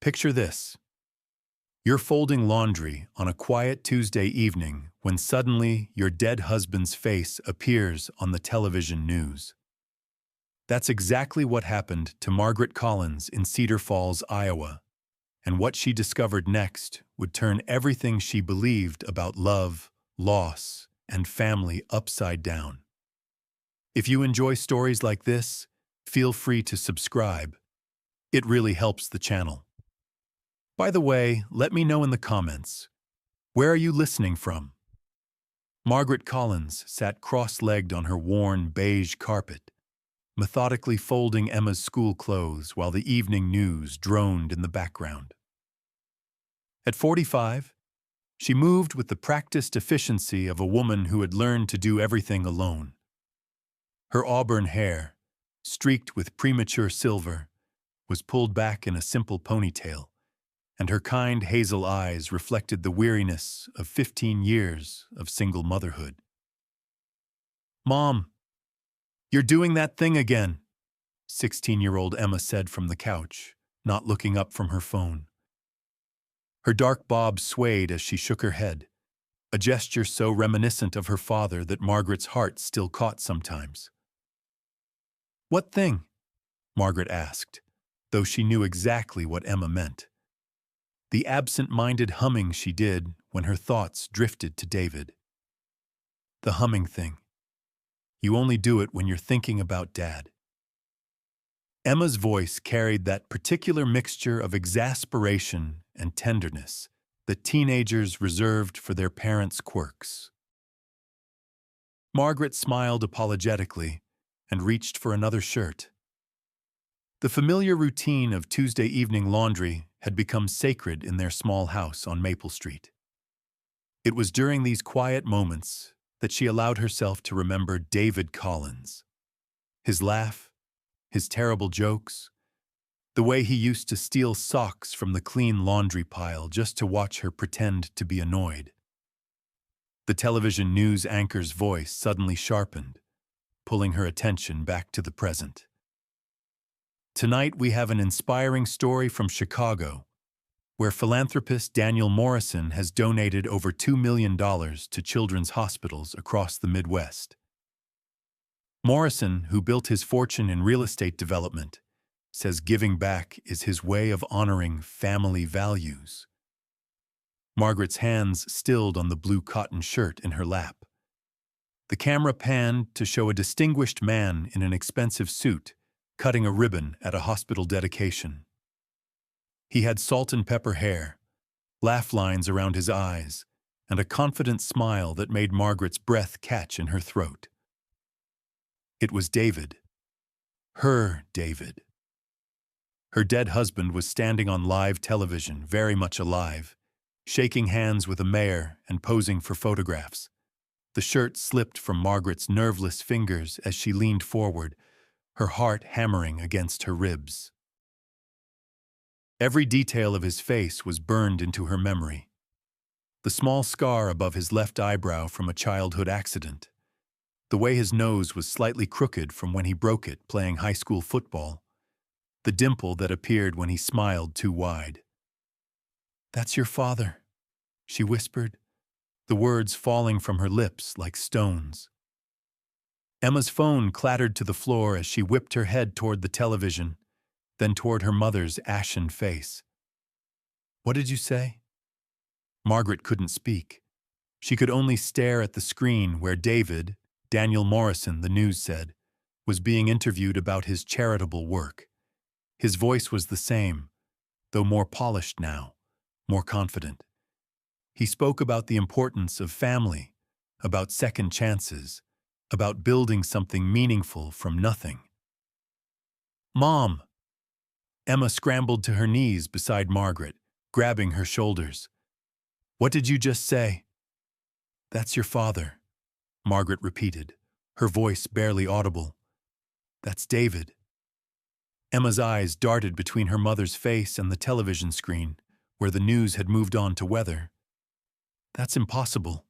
Picture this. You're folding laundry on a quiet Tuesday evening when suddenly your dead husband's face appears on the television news. That's exactly what happened to Margaret Collins in Cedar Falls, Iowa, and what she discovered next would turn everything she believed about love, loss, and family upside down. If you enjoy stories like this, feel free to subscribe. It really helps the channel. By the way, let me know in the comments, where are you listening from? Margaret Collins sat cross-legged on her worn beige carpet, methodically folding Emma's school clothes while the evening news droned in the background. At 45, she moved with the practiced efficiency of a woman who had learned to do everything alone. Her auburn hair, streaked with premature silver, was pulled back in a simple ponytail, and her kind hazel eyes reflected the weariness of 15 years of single motherhood. "Mom, you're doing that thing again," 16-year-old Emma said from the couch, not looking up from her phone. Her dark bob swayed as she shook her head, a gesture so reminiscent of her father that Margaret's heart still caught sometimes. "What thing?" Margaret asked, though she knew exactly what Emma meant. The absent-minded humming she did when her thoughts drifted to David. The humming thing. You only do it when you're thinking about Dad. Emma's voice carried that particular mixture of exasperation and tenderness that teenagers reserved for their parents' quirks. Margaret smiled apologetically and reached for another shirt. The familiar routine of Tuesday evening laundry had become sacred in their small house on Maple Street. It was during these quiet moments that she allowed herself to remember David Collins. His laugh, his terrible jokes, the way he used to steal socks from the clean laundry pile just to watch her pretend to be annoyed. The television news anchor's voice suddenly sharpened, pulling her attention back to the present. Tonight we have an inspiring story from Chicago, where philanthropist Daniel Morrison has donated over $2 million to children's hospitals across the Midwest. Morrison, who built his fortune in real estate development, says giving back is his way of honoring family values. Margaret's hands stilled on the blue cotton shirt in her lap. The camera panned to show a distinguished man in an expensive suit cutting a ribbon at a hospital dedication. He had salt and pepper hair, laugh lines around his eyes, and a confident smile that made Margaret's breath catch in her throat. It was David. Her David. Her dead husband was standing on live television, very much alive, shaking hands with a mayor and posing for photographs. The shirt slipped from Margaret's nerveless fingers as she leaned forward, her heart hammering against her ribs. Every detail of his face was burned into her memory. The small scar above his left eyebrow from a childhood accident, the way his nose was slightly crooked from when he broke it playing high school football, the dimple that appeared when he smiled too wide. "That's your father," she whispered, the words falling from her lips like stones. Emma's phone clattered to the floor as she whipped her head toward the television, then toward her mother's ashen face. "What did you say?" Margaret couldn't speak. She could only stare at the screen where David, Daniel Morrison, the news said, was being interviewed about his charitable work. His voice was the same, though more polished now, more confident. He spoke about the importance of family, about second chances, about building something meaningful from nothing. "Mom!" Emma scrambled to her knees beside Margaret, grabbing her shoulders. "What did you just say?" "That's your father," Margaret repeated, her voice barely audible. "That's David." Emma's eyes darted between her mother's face and the television screen, where the news had moved on to weather. "That's impossible.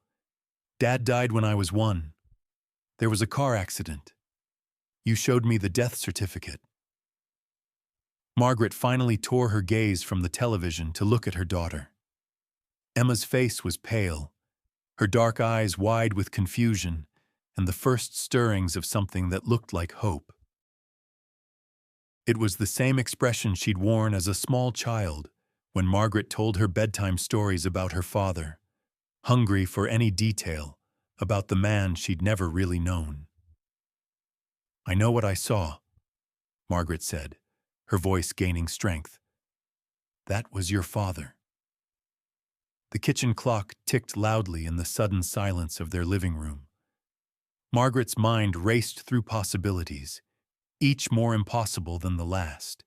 Dad died when I was 1. There was a car accident. You showed me the death certificate." Margaret finally tore her gaze from the television to look at her daughter. Emma's face was pale, her dark eyes wide with confusion and the first stirrings of something that looked like hope. It was the same expression she'd worn as a small child when Margaret told her bedtime stories about her father, hungry for any detail about the man she'd never really known. "I know what I saw," Margaret said, her voice gaining strength. "That was your father." The kitchen clock ticked loudly in the sudden silence of their living room. Margaret's mind raced through possibilities, each more impossible than the last.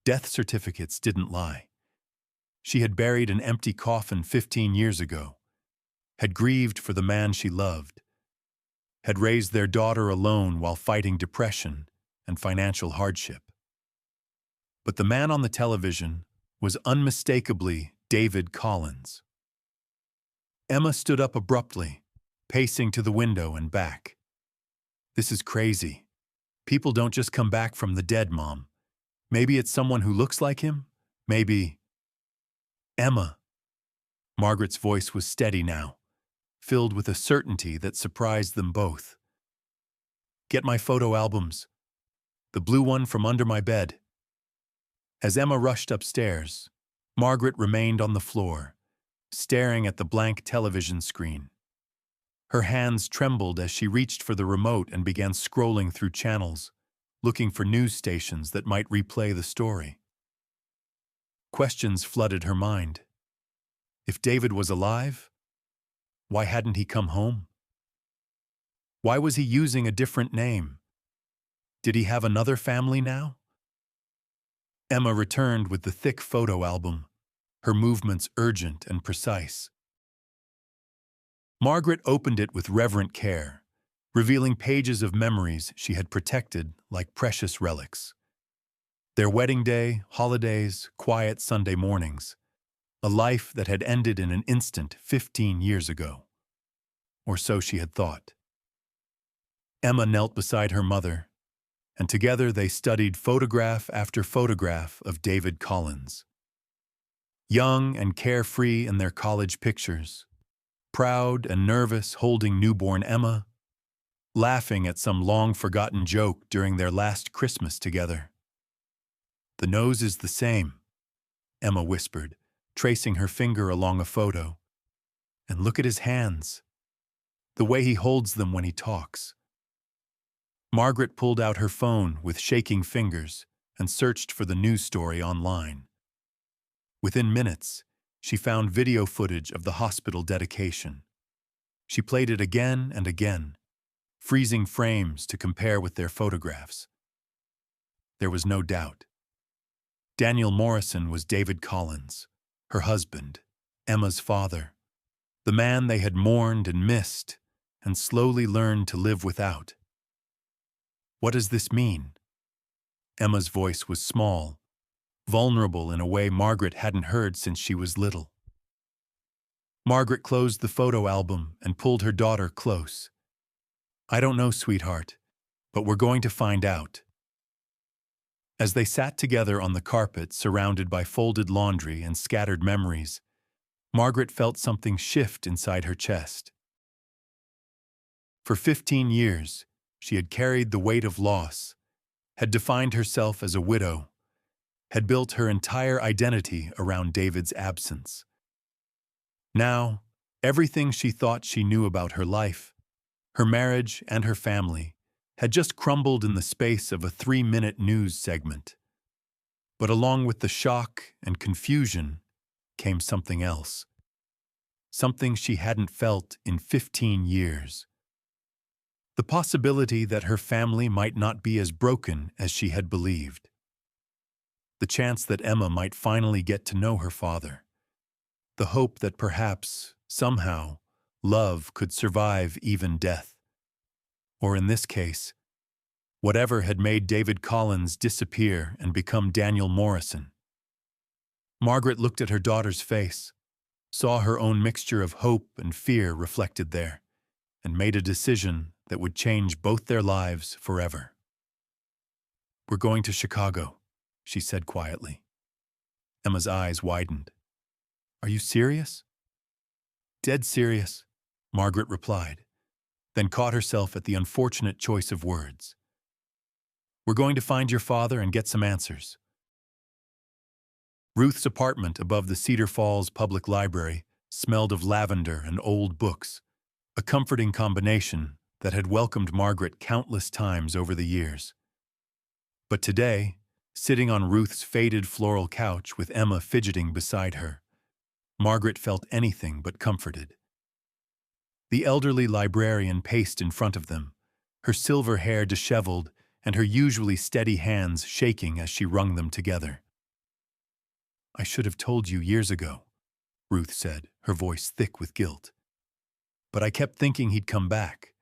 Death certificates didn't lie. She had buried an empty coffin 15 years ago, had grieved for the man she loved, had raised their daughter alone while fighting depression and financial hardship. But the man on the television was unmistakably David Collins. Emma stood up abruptly, pacing to the window and back. "This is crazy. People don't just come back from the dead, Mom. Maybe it's someone who looks like him? Maybe—" "Emma." Margaret's voice was steady now, filled with a certainty that surprised them both. "Get my photo albums. The blue one from under my bed." As Emma rushed upstairs, Margaret remained on the floor, staring at the blank television screen. Her hands trembled as she reached for the remote and began scrolling through channels, looking for news stations that might replay the story. Questions flooded her mind. If David was alive, why hadn't he come home? Why was he using a different name? Did he have another family now? Emma returned with the thick photo album, her movements urgent and precise. Margaret opened it with reverent care, revealing pages of memories she had protected like precious relics. Their wedding day, holidays, quiet Sunday mornings, a life that had ended in an instant 15 years ago. Or so she had thought. Emma knelt beside her mother, and together they studied photograph after photograph of David Collins. Young and carefree in their college pictures, proud and nervous holding newborn Emma, laughing at some long-forgotten joke during their last Christmas together. "The nose is the same," Emma whispered, tracing her finger along a photo. "And look at his hands, the way he holds them when he talks." Margaret pulled out her phone with shaking fingers and searched for the news story online. Within minutes, she found video footage of the hospital dedication. She played it again and again, freezing frames to compare with their photographs. There was no doubt. Daniel Morrison was David Collins, her husband, Emma's father, the man they had mourned and missed and slowly learned to live without. "What does this mean?" Emma's voice was small, vulnerable in a way Margaret hadn't heard since she was little. Margaret closed the photo album and pulled her daughter close. "I don't know, sweetheart, but we're going to find out." As they sat together on the carpet surrounded by folded laundry and scattered memories, Margaret felt something shift inside her chest. For 15 years, she had carried the weight of loss, had defined herself as a widow, had built her entire identity around David's absence. Now, everything she thought she knew about her life, her marriage and her family, had just crumbled in the space of a 3-minute news segment. But along with the shock and confusion came something else. Something she hadn't felt in 15 years. The possibility that her family might not be as broken as she had believed. The chance that Emma might finally get to know her father. The hope that perhaps, somehow, love could survive even death. Or in this case, whatever had made David Collins disappear and become Daniel Morrison. Margaret looked at her daughter's face, saw her own mixture of hope and fear reflected there, and made a decision that would change both their lives forever. "We're going to Chicago," she said quietly. Emma's eyes widened. Are you serious? Dead serious, Margaret replied, then caught herself at the unfortunate choice of words. We're going to find your father and get some answers. Ruth's apartment above the Cedar Falls Public Library smelled of lavender and old books, a comforting combination that had welcomed Margaret countless times over the years. But today, sitting on Ruth's faded floral couch with Emma fidgeting beside her, Margaret felt anything but comforted. The elderly librarian paced in front of them, her silver hair disheveled and her usually steady hands shaking as she wrung them together. I should have told you years ago, Ruth said, her voice thick with guilt. But I kept thinking he'd come back,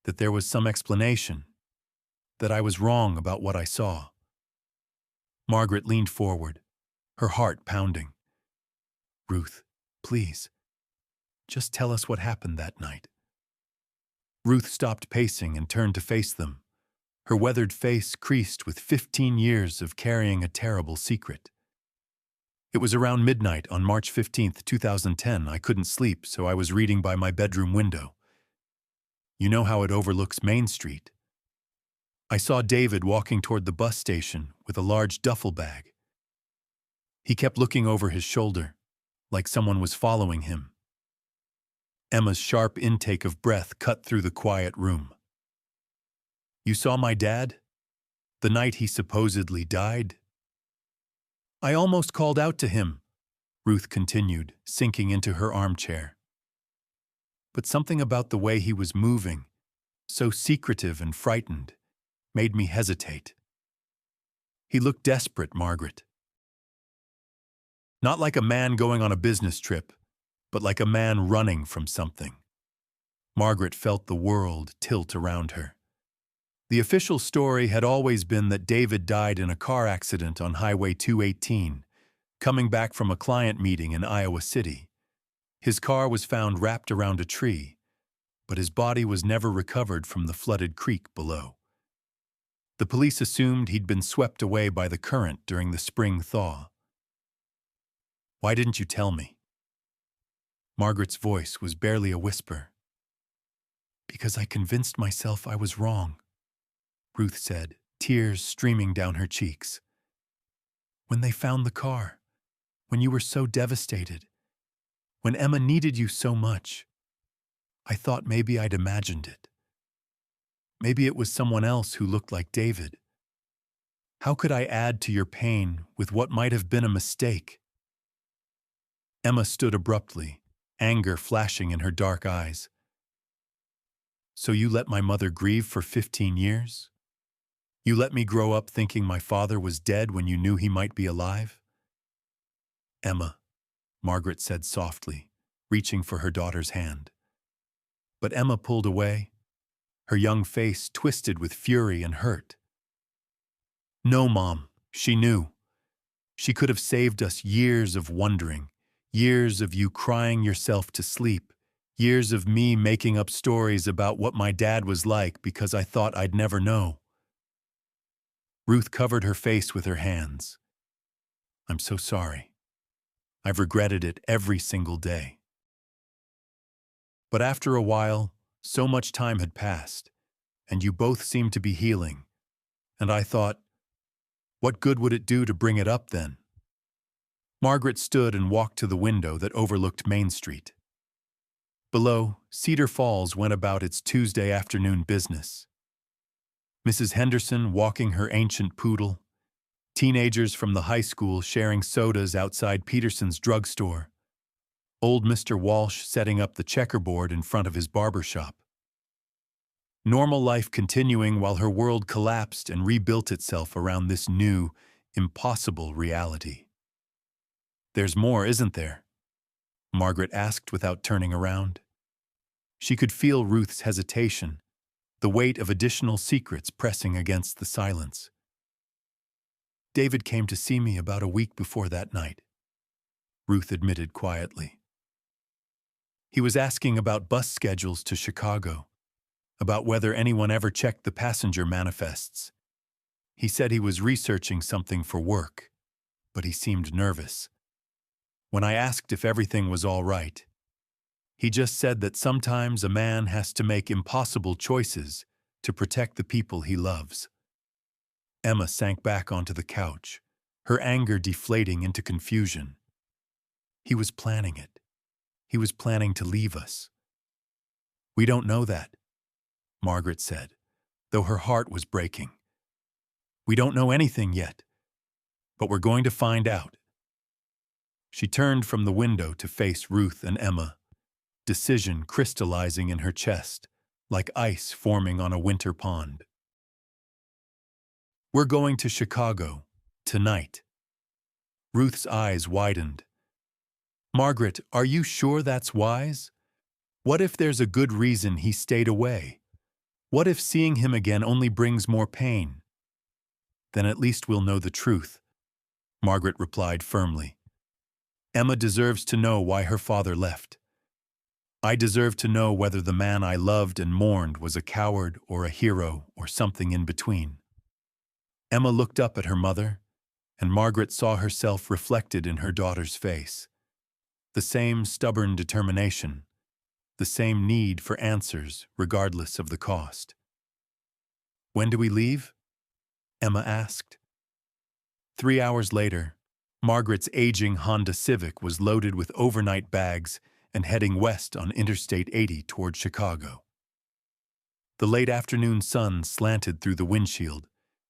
that there was some explanation, that I was wrong about what I saw. Margaret leaned forward, her heart pounding. Ruth, please, just tell us what happened that night. Ruth stopped pacing and turned to face them, her weathered face creased with 15 years of carrying a terrible secret. It was around midnight on March 15th, 2010. I couldn't sleep, so I was reading by my bedroom window. You know how it overlooks Main Street. I saw David walking toward the bus station with a large duffel bag. He kept looking over his shoulder, like someone was following him. Emma's sharp intake of breath cut through the quiet room. You saw my dad? The night he supposedly died? I almost called out to him, Ruth continued, sinking into her armchair. But something about the way he was moving, so secretive and frightened, made me hesitate. He looked desperate, Margaret. Not like a man going on a business trip, but like a man running from something. Margaret felt the world tilt around her. The official story had always been that David died in a car accident on Highway 218, coming back from a client meeting in Iowa City. His car was found wrapped around a tree, but his body was never recovered from the flooded creek below. The police assumed he'd been swept away by the current during the spring thaw. Why didn't you tell me? Margaret's voice was barely a whisper. Because I convinced myself I was wrong, Ruth said, tears streaming down her cheeks. When they found the car, when you were so devastated, when Emma needed you so much, I thought maybe I'd imagined it. Maybe it was someone else who looked like David. How could I add to your pain with what might have been a mistake? Emma stood abruptly, anger flashing in her dark eyes. So you let my mother grieve for 15 years? You let me grow up thinking my father was dead when you knew he might be alive? Emma, Margaret said softly, reaching for her daughter's hand. But Emma pulled away, her young face twisted with fury and hurt. No, Mom, she knew. She could have saved us years of wondering, years of you crying yourself to sleep, years of me making up stories about what my dad was like because I thought I'd never know. Ruth covered her face with her hands. I'm so sorry. I've regretted it every single day. But after a while, so much time had passed, and you both seemed to be healing, and I thought, what good would it do to bring it up then? Margaret stood and walked to the window that overlooked Main Street. Below, Cedar Falls went about its Tuesday afternoon business. Mrs. Henderson walking her ancient poodle, teenagers from the high school sharing sodas outside Peterson's drugstore, old Mr. Walsh setting up the checkerboard in front of his barber shop. Normal life continuing while her world collapsed and rebuilt itself around this new, impossible reality. There's more, isn't there? Margaret asked without turning around. She could feel Ruth's hesitation, the weight of additional secrets pressing against the silence. David came to see me about a week before that night, Ruth admitted quietly. He was asking about bus schedules to Chicago, about whether anyone ever checked the passenger manifests. He said he was researching something for work, but he seemed nervous. When I asked if everything was all right, he just said that sometimes a man has to make impossible choices to protect the people he loves. Emma sank back onto the couch, her anger deflating into confusion. He was planning it. He was planning to leave us. We don't know that, Margaret said, though her heart was breaking. We don't know anything yet, but we're going to find out. She turned from the window to face Ruth and Emma, decision crystallizing in her chest, like ice forming on a winter pond. We're going to Chicago, tonight. Ruth's eyes widened. Margaret, are you sure that's wise? What if there's a good reason he stayed away? What if seeing him again only brings more pain? Then at least we'll know the truth, Margaret replied firmly. Emma deserves to know why her father left. I deserve to know whether the man I loved and mourned was a coward or a hero or something in between. Emma looked up at her mother, and Margaret saw herself reflected in her daughter's face. The same stubborn determination, the same need for answers regardless of the cost. When do we leave? Emma asked. 3 hours later, Margaret's aging Honda Civic was loaded with overnight bags and heading west on Interstate 80 toward Chicago. The late afternoon sun slanted through the windshield,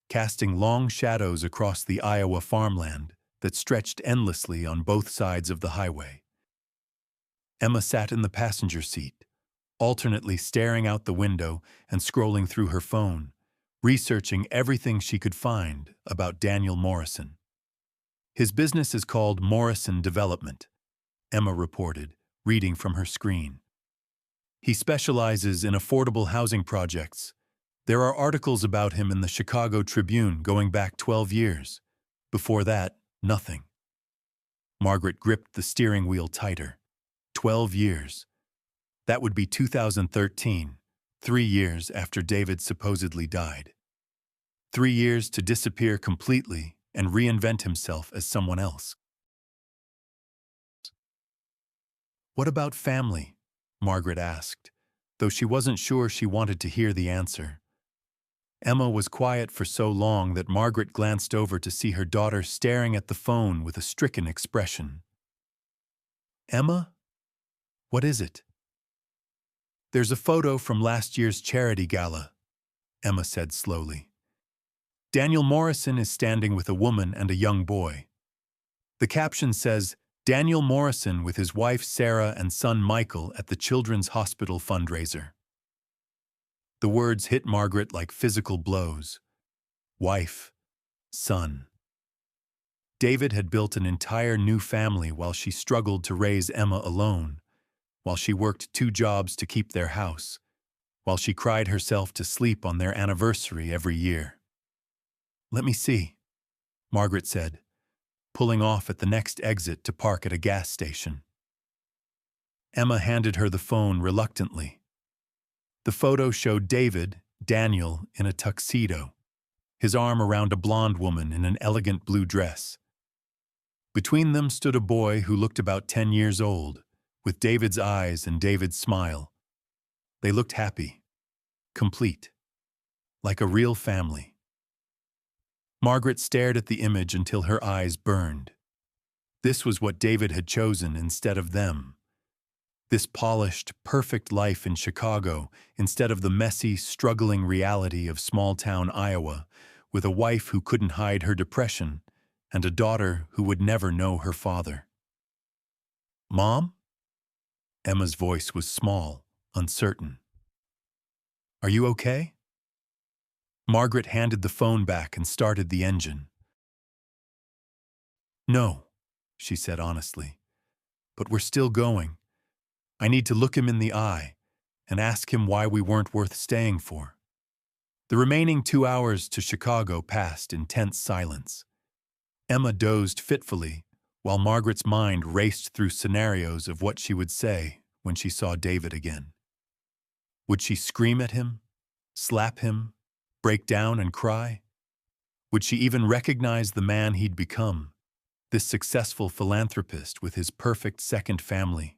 casting long shadows across the Iowa farmland that stretched endlessly on both sides of the highway. Emma sat in the passenger seat, alternately staring out the window and scrolling through her phone, researching everything she could find about Daniel Morrison. His business is called Morrison Development, Emma reported, reading from her screen. He specializes in affordable housing projects. There are articles about him in the Chicago Tribune going back 12 years. Before that, nothing. Margaret gripped the steering wheel tighter. 12 years. That would be 2013, 3 years after David supposedly died. 3 years to disappear completely and reinvent himself as someone else. What about family? Margaret asked, though she wasn't sure she wanted to hear the answer. Emma was quiet for so long that Margaret glanced over to see her daughter staring at the phone with a stricken expression. Emma? What is it? There's a photo from last year's charity gala, Emma said slowly. Daniel Morrison is standing with a woman and a young boy. The caption says, Daniel Morrison with his wife Sarah and son Michael at the Children's Hospital fundraiser. The words hit Margaret like physical blows. Wife, son. David had built an entire new family while she struggled to raise Emma alone, while she worked 2 jobs to keep their house, while she cried herself to sleep on their anniversary every year. Let me see, Margaret said, pulling off at the next exit to park at a gas station. Emma handed her the phone reluctantly. The photo showed David, Daniel, in a tuxedo, his arm around a blonde woman in an elegant blue dress. Between them stood a boy who looked about 10 years old, with David's eyes and David's smile. They looked happy, complete, like a real family. Margaret stared at the image until her eyes burned. This was what David had chosen instead of them. This polished, perfect life in Chicago instead of the messy, struggling reality of small-town Iowa, with a wife who couldn't hide her depression and a daughter who would never know her father. Mom? Emma's voice was small, uncertain. Are you okay? Margaret handed the phone back and started the engine. No, she said honestly, but we're still going. I need to look him in the eye and ask him why we weren't worth staying for. The remaining 2 hours to Chicago passed in tense silence. Emma dozed fitfully, while Margaret's mind raced through scenarios of what she would say when she saw David again. Would she scream at him, slap him, break down and cry? Would she even recognize the man he'd become, this successful philanthropist with his perfect second family?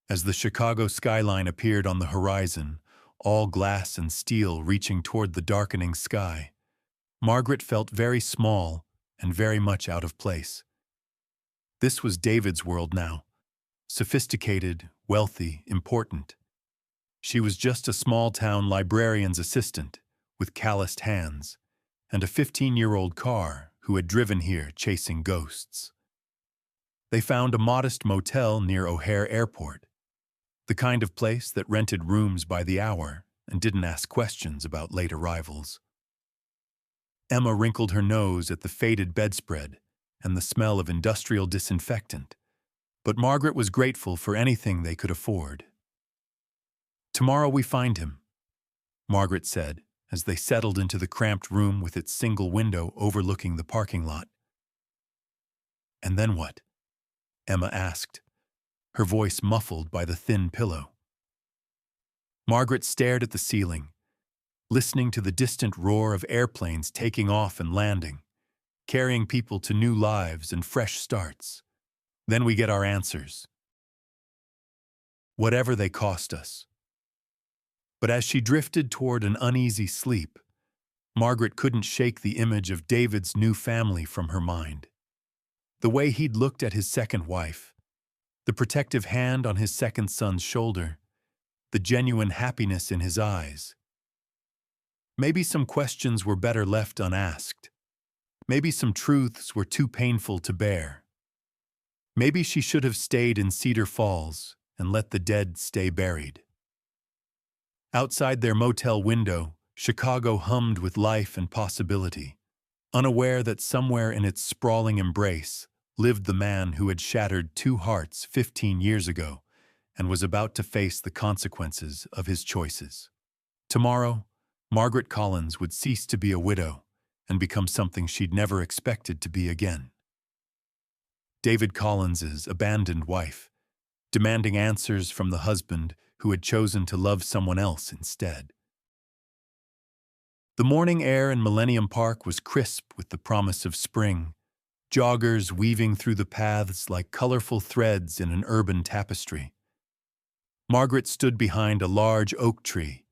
As the Chicago skyline appeared on the horizon, all glass and steel reaching toward the darkening sky, Margaret felt very small and very much out of place. This was David's world now, sophisticated, wealthy, important. She was just a small-town librarian's assistant with calloused hands and a 15-year-old car who had driven here chasing ghosts. They found a modest motel near O'Hare Airport, the kind of place that rented rooms by the hour and didn't ask questions about late arrivals. Emma wrinkled her nose at the faded bedspread and the smell of industrial disinfectant, but Margaret was grateful for anything they could afford. "Tomorrow we find him," Margaret said as they settled into the cramped room with its single window overlooking the parking lot. "And then what?" Emma asked, her voice muffled by the thin pillow. Margaret stared at the ceiling, listening to the distant roar of airplanes taking off and landing, carrying people to new lives and fresh starts. "Then we get our answers. Whatever they cost us." But as she drifted toward an uneasy sleep, Margaret couldn't shake the image of David's new family from her mind. The way he'd looked at his second wife, the protective hand on his second son's shoulder, the genuine happiness in his eyes. Maybe some questions were better left unasked. Maybe some truths were too painful to bear. Maybe she should have stayed in Cedar Falls and let the dead stay buried. Outside their motel window, Chicago hummed with life and possibility, unaware that somewhere in its sprawling embrace lived the man who had shattered 2 hearts 15 years ago and was about to face the consequences of his choices. Tomorrow, Margaret Collins would cease to be a widow and become something she'd never expected to be again. David Collins's abandoned wife, demanding answers from the husband who had chosen to love someone else instead. The morning air in Millennium Park was crisp with the promise of spring, joggers weaving through the paths like colorful threads in an urban tapestry. Margaret stood behind a large oak tree,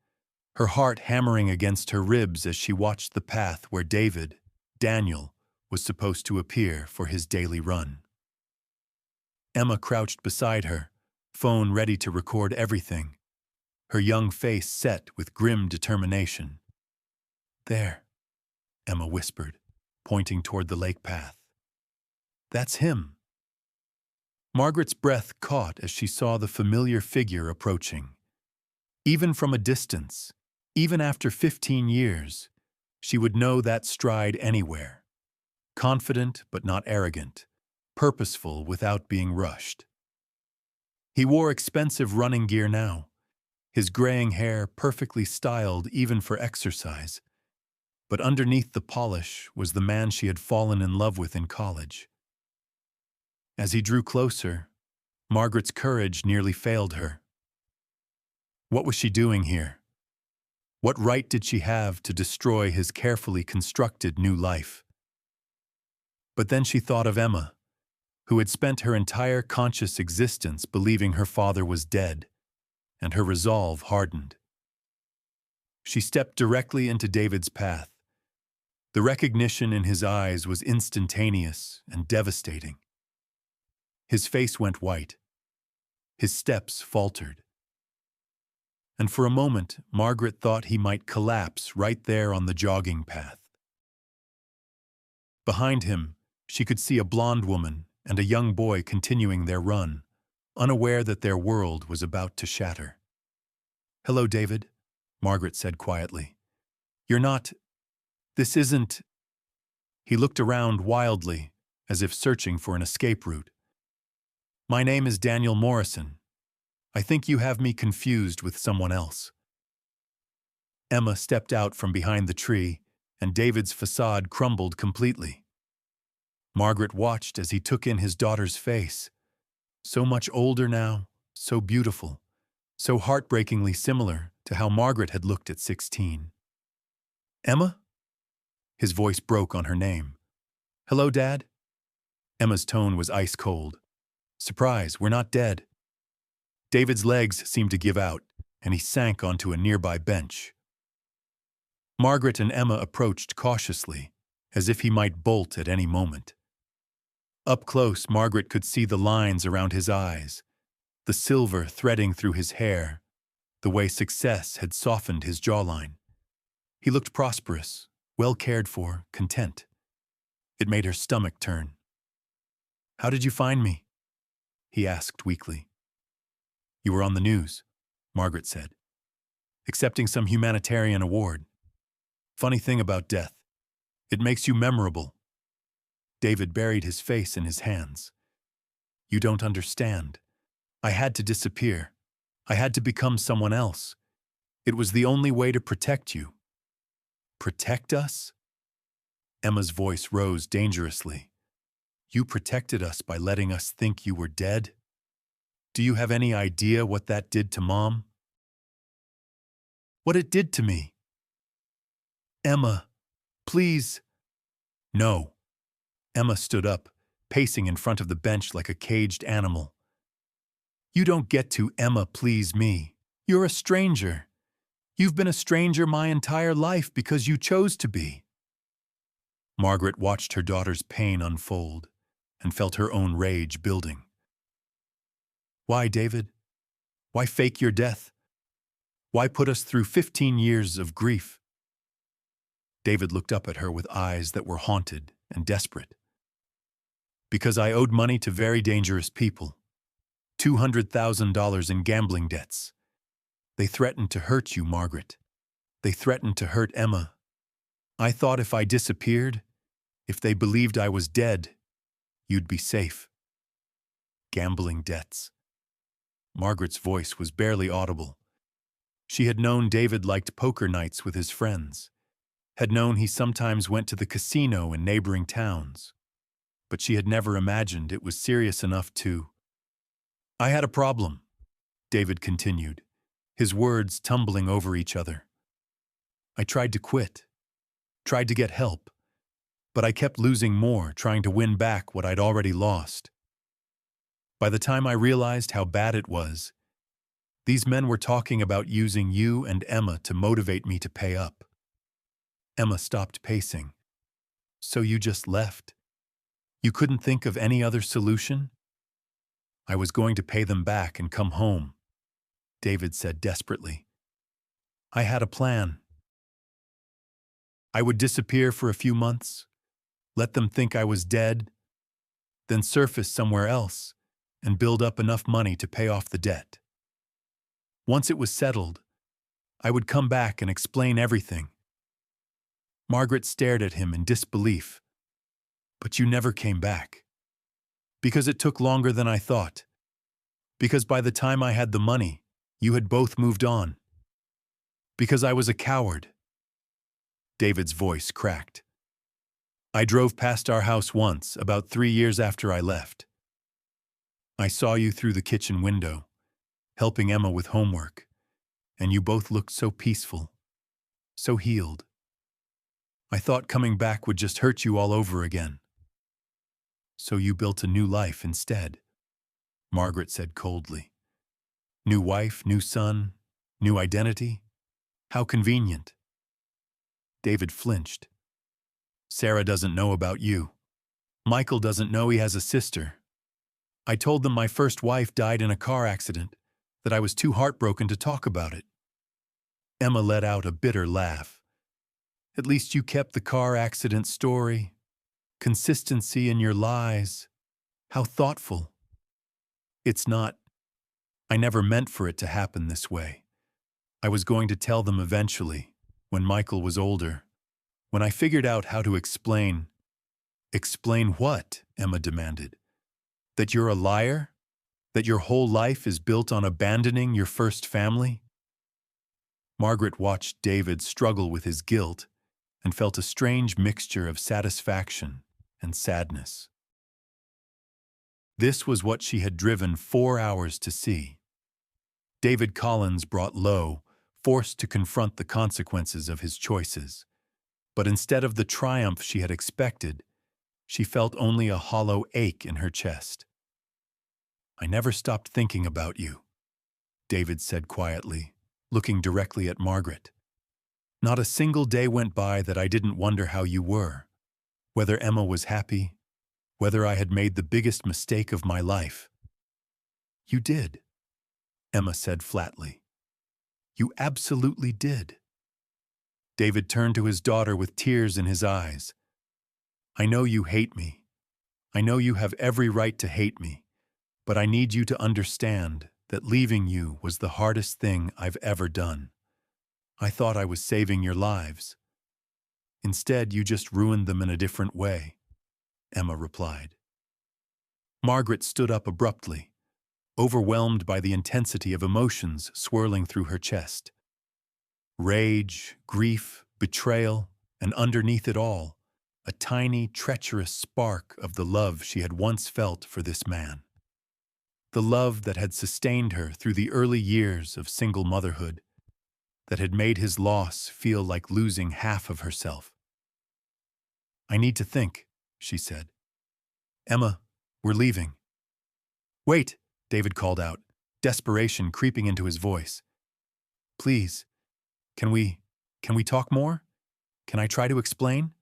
her heart hammering against her ribs as she watched the path where Daniel, was supposed to appear for his daily run. Emma crouched beside her, phone ready to record everything, her young face set with grim determination. "There," Emma whispered, pointing toward the lake path. "That's him." Margaret's breath caught as she saw the familiar figure approaching. Even from a distance, even after 15 years, she would know that stride anywhere. Confident but not arrogant, purposeful without being rushed. He wore expensive running gear now, his graying hair perfectly styled even for exercise. But underneath the polish was the man she had fallen in love with in college. As he drew closer, Margaret's courage nearly failed her. What was she doing here? What right did she have to destroy his carefully constructed new life? But then she thought of Emma, who had spent her entire conscious existence believing her father was dead, and her resolve hardened. She stepped directly into David's path. The recognition in his eyes was instantaneous and devastating. His face went white. His steps faltered. And for a moment, Margaret thought he might collapse right there on the jogging path. Behind him, she could see a blonde woman and a young boy continuing their run, unaware that their world was about to shatter. "Hello, David," Margaret said quietly. This isn't—" He looked around wildly, as if searching for an escape route. "My name is Daniel Morrison. I think you have me confused with someone else." Emma stepped out from behind the tree, and David's facade crumbled completely. Margaret watched as he took in his daughter's face. So much older now, so beautiful, so heartbreakingly similar to how Margaret had looked at 16. "Emma?" His voice broke on her name. "Hello, Dad?" Emma's tone was ice cold. "Surprise, we're not dead." David's legs seemed to give out, and he sank onto a nearby bench. Margaret and Emma approached cautiously, as if he might bolt at any moment. Up close, Margaret could see the lines around his eyes, the silver threading through his hair, the way success had softened his jawline. He looked prosperous, well cared for, content. It made her stomach turn. "How did you find me?" he asked weakly. "You were on the news," Margaret said, "accepting some humanitarian award. Funny thing about death, it makes you memorable." David buried his face in his hands. "You don't understand. I had to disappear. I had to become someone else. It was the only way to protect you." "Protect us?" Emma's voice rose dangerously. "You protected us by letting us think you were dead? Do you have any idea what that did to Mom?" "What it did to me?" "Emma, please." "No." Emma stood up, pacing in front of the bench like a caged animal. "You don't get to Emma please me. You're a stranger. You've been a stranger my entire life because you chose to be." Margaret watched her daughter's pain unfold and felt her own rage building. "Why, David? Why fake your death? Why put us through 15 years of grief?" David looked up at her with eyes that were haunted and desperate. "Because I owed money to very dangerous people. $200,000 in gambling debts. They threatened to hurt you, Margaret. They threatened to hurt Emma. I thought if I disappeared, if they believed I was dead, you'd be safe." Gambling debts. Margaret's voice was barely audible. She had known David liked poker nights with his friends, had known he sometimes went to the casino in neighboring towns, but she had never imagined it was serious enough to. "I had a problem," David continued, his words tumbling over each other. "I tried to quit, tried to get help, but I kept losing more, trying to win back what I'd already lost. By the time I realized how bad it was, these men were talking about using you and Emma to motivate me to pay up." Emma stopped pacing. "So you just left? You couldn't think of any other solution?" "I was going to pay them back and come home," David said desperately. "I had a plan. I would disappear for a few months, let them think I was dead, then surface somewhere else and build up enough money to pay off the debt. Once it was settled, I would come back and explain everything." Margaret stared at him in disbelief. "But you never came back." "Because it took longer than I thought. Because by the time I had the money, you had both moved on. Because I was a coward." David's voice cracked. "I drove past our house once, about 3 years after I left. I saw you through the kitchen window, helping Emma with homework, and you both looked so peaceful, so healed. I thought coming back would just hurt you all over again. So you built a new life instead," Margaret said coldly. "New wife, new son, new identity? How convenient." David flinched. "Sarah doesn't know about you. Michael doesn't know he has a sister. I told them my first wife died in a car accident, that I was too heartbroken to talk about it." Emma let out a bitter laugh. "At least you kept the car accident story. Consistency in your lies. How thoughtful." "It's not. I never meant for it to happen this way. I was going to tell them eventually, when Michael was older, when I figured out how to explain." "Explain what?" Emma demanded. "That you're a liar? That your whole life is built on abandoning your first family?" Margaret watched David struggle with his guilt and felt a strange mixture of satisfaction and sadness. This was what she had driven 4 hours to see. David Collins brought low, forced to confront the consequences of his choices. But instead of the triumph she had expected, she felt only a hollow ache in her chest. "I never stopped thinking about you," David said quietly, looking directly at Margaret. "Not a single day went by that I didn't wonder how you were, whether Emma was happy, whether I had made the biggest mistake of my life." "You did," Emma said flatly. "You absolutely did." David turned to his daughter with tears in his eyes. "I know you hate me. I know you have every right to hate me, but I need you to understand that leaving you was the hardest thing I've ever done. I thought I was saving your lives. Instead, you just ruined them in a different way," Emma replied. Margaret stood up abruptly, overwhelmed by the intensity of emotions swirling through her chest. Rage, grief, betrayal, and underneath it all, a tiny, treacherous spark of the love she had once felt for this man. The love that had sustained her through the early years of single motherhood, that had made his loss feel like losing half of herself. "I need to think," she said. "Emma, we're leaving." "Wait," David called out, desperation creeping into his voice. "Please, can we talk more? Can I try to explain?"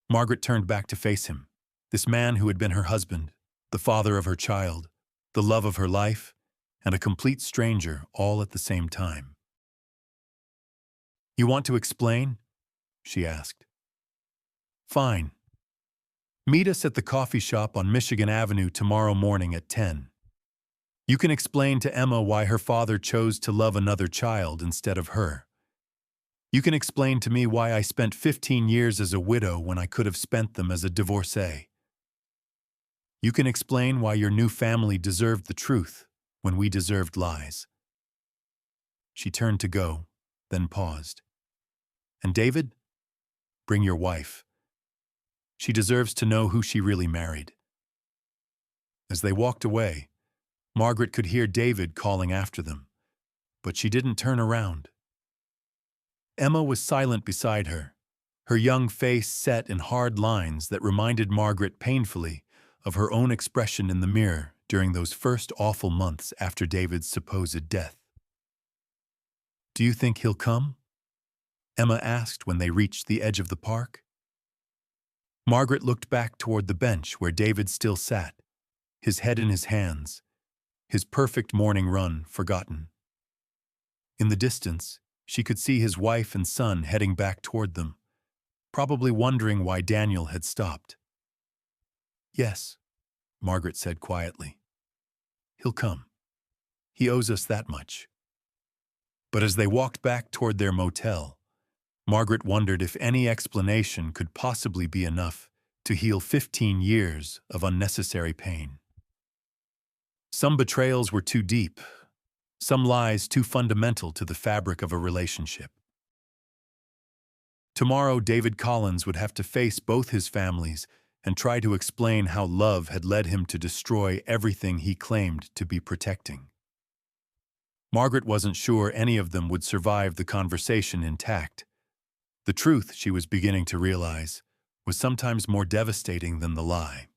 Margaret turned back to face him, this man who had been her husband, the father of her child, the love of her life, and a complete stranger all at the same time. "You want to explain?" she asked. "Fine. Meet us at the coffee shop on Michigan Avenue tomorrow morning at 10. You can explain to Emma why her father chose to love another child instead of her. You can explain to me why I spent 15 years as a widow when I could have spent them as a divorcee. You can explain why your new family deserved the truth when we deserved lies." She turned to go, then paused. "And David, bring your wife. She deserves to know who she really married." As they walked away, Margaret could hear David calling after them, but she didn't turn around. Emma was silent beside her, her young face set in hard lines that reminded Margaret painfully of her own expression in the mirror during those first awful months after David's supposed death. "Do you think he'll come?" Emma asked when they reached the edge of the park. Margaret looked back toward the bench where David still sat, his head in his hands, his perfect morning run forgotten. In the distance, she could see his wife and son heading back toward them, probably wondering why Daniel had stopped. "Yes," Margaret said quietly. "He'll come. He owes us that much." But as they walked back toward their motel, Margaret wondered if any explanation could possibly be enough to heal 15 years of unnecessary pain. Some betrayals were too deep, some lies too fundamental to the fabric of a relationship. Tomorrow, David Collins would have to face both his families and try to explain how love had led him to destroy everything he claimed to be protecting. Margaret wasn't sure any of them would survive the conversation intact. The truth, she was beginning to realize, was sometimes more devastating than the lie.